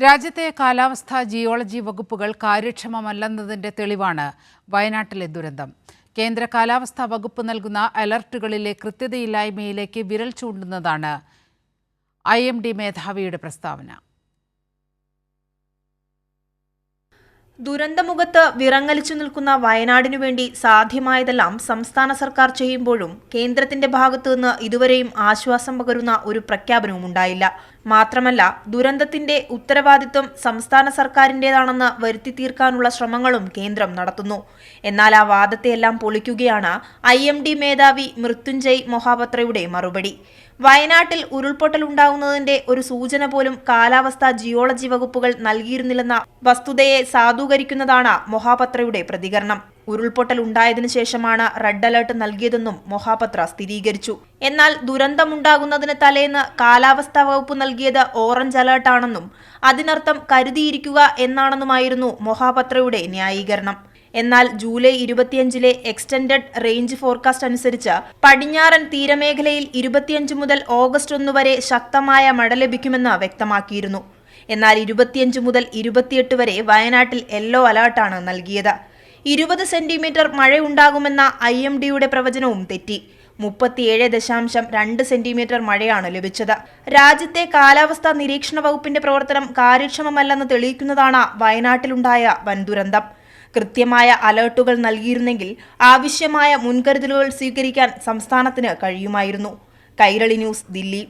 രാജ്യത്തെ കാലാവസ്ഥാ ജിയോളജി വകുപ്പുകൾ കാര്യക്ഷമമല്ലെന്നതിന്റെ തെളിവാണ് വയനാട്ടിലെ ദുരന്തം. കേന്ദ്ര കാലാവസ്ഥാ വകുപ്പ് നൽകുന്ന അലർട്ടുകളിലെ കൃത്യതയില്ലായ്മയിലേക്ക് വിരൽ ചൂണ്ടുന്നതാണ് IMD മേധാവിയുടെ പ്രസ്താവന. ദുരന്തമുഖത്ത് വിറങ്ങലിച്ചു നിൽക്കുന്ന വയനാടിനു വേണ്ടി സാധ്യമായതെല്ലാം സംസ്ഥാന സർക്കാർ ചെയ്യുമ്പോഴും കേന്ദ്രത്തിന്റെ ഭാഗത്തുനിന്ന് ഇതുവരെയും ആശ്വാസം പകരുന്ന ഒരു പ്രഖ്യാപനവും ഉണ്ടായില്ല. മാത്രമല്ല, ദുരന്തത്തിന്റെ ഉത്തരവാദിത്വം സംസ്ഥാന സർക്കാരിന്റേതാണെന്ന് വരുത്തി തീർക്കാനുള്ള ശ്രമങ്ങളും കേന്ദ്രം നടത്തുന്നു. എന്നാൽ ആ വാദത്തെയെല്ലാം പൊളിക്കുകയാണ് IMD മേധാവി മൃത്യുഞ്ജയ് മൊഹാപത്രയുടെ മറുപടി. വയനാട്ടിൽ ഉരുൾപൊട്ടൽ ഉണ്ടാകുന്നതിന്റെ ഒരു സൂചന പോലും കാലാവസ്ഥാ ജിയോളജി വകുപ്പുകൾ നൽകിയിരുന്നില്ലെന്ന വസ്തുതയെ സാധൂകരിക്കുന്നതാണ് മൊഹാപത്രയുടെ പ്രതികരണം. ഉരുൾപൊട്ടൽ ഉണ്ടായതിനു ശേഷമാണ് റെഡ് അലർട്ട് നൽകിയതെന്നും മൊഹാപത്ര സ്ഥിരീകരിച്ചു. എന്നാൽ ദുരന്തമുണ്ടാകുന്നതിന് തലേന്ന് കാലാവസ്ഥാ വകുപ്പ് നൽകിയത് ഓറഞ്ച് അലർട്ടാണെന്നും അതിനർത്ഥം കരുതിയിരിക്കുക എന്നാണെന്നുമായിരുന്നു മൊഹാപത്രയുടെ ന്യായീകരണം. എന്നാൽ ജൂലൈ 25 എക്സ്റ്റൻഡഡ് റേഞ്ച് ഫോർകാസ്റ്റ് അനുസരിച്ച് പടിഞ്ഞാറൻ തീരമേഖലയിൽ 25 മുതൽ ഓഗസ്റ്റ് 1 വരെ ശക്തമായ മഴ ലഭിക്കുമെന്ന് വ്യക്തമാക്കിയിരുന്നു. എന്നാൽ 25 മുതൽ 28 വരെ വയനാട്ടിൽ യെല്ലോ അലർട്ടാണ് നൽകിയത്. 20 സെന്റിമീറ്റർ മഴയുണ്ടാകുമെന്ന IMDയുടെ പ്രവചനവും തെറ്റി. 37.2 സെന്റിമീറ്റർ മഴയാണ് ലഭിച്ചത്. രാജ്യത്തെ കാലാവസ്ഥാ നിരീക്ഷണ വകുപ്പിന്റെ പ്രവർത്തനം കാര്യക്ഷമമല്ലെന്ന് തെളിയിക്കുന്നതാണ് വയനാട്ടിലുണ്ടായ വൻദുരന്തം. കൃത്യമായ അലർട്ടുകൾ നൽകിയിരുന്നെങ്കിൽ ആവശ്യമായ മുൻകരുതലുകൾ സ്വീകരിക്കാൻ സംസ്ഥാനത്തിന് കഴിയുമായിരുന്നു. കൈരളി ന്യൂസ്, ദില്ലി.